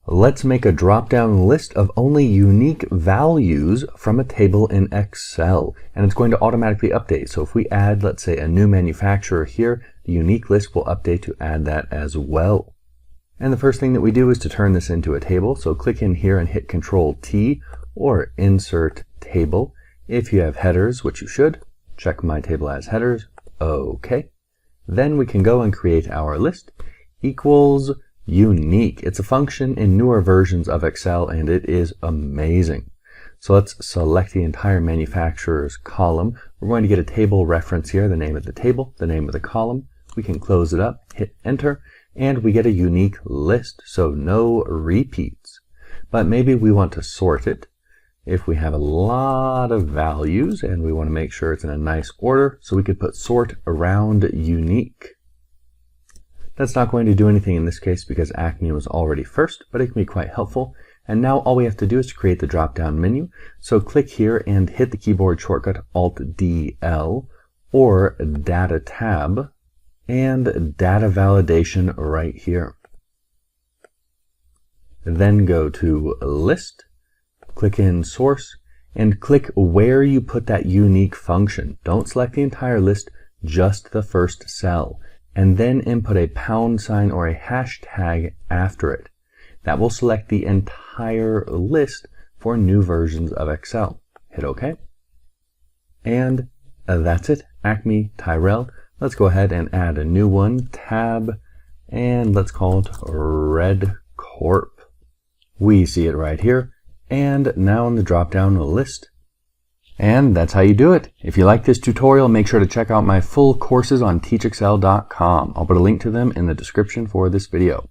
Let's make a drop-down list of only unique values from a table in Excel, and it's going to automatically update. So if we add, let's say, a new manufacturer here, the unique list will update to add that as well. And the first thing that we do is to turn this into a table. So click in here and hit Control T or Insert Table. If you have headers, which you should, check My Table as Headers. Okay. Then we can go and create our list equals unique. It's a function in newer versions of Excel and it is amazing. So let's select the entire manufacturer's column. We're going to get a table reference here, the name of the table, the name of the column. We can close it up, hit enter, and we get a unique list. So no repeats. But maybe we want to sort it. If we have a lot of values and we want to make sure it's in a nice order, so we could put sort around unique. That's not going to do anything in this case because Acme was already first, but it can be quite helpful. And now all we have to do is to create the drop-down menu. So click here and hit the keyboard shortcut Alt-DL or Data Tab and Data Validation right here. Then go to List, click in Source, and click where you put that unique function. Don't select the entire list, just the first cell. And then input a # or a hashtag after it. That will select the entire list for new versions of Excel. Hit OK. And that's it, Acme Tyrell. Let's go ahead and add a new one, Tab, and let's call it Red Corp. We see it right here, and now in the drop-down list. And that's how you do it. If you like this tutorial, make sure to check out my full courses on teachexcel.com. I'll put a link to them in the description for this video.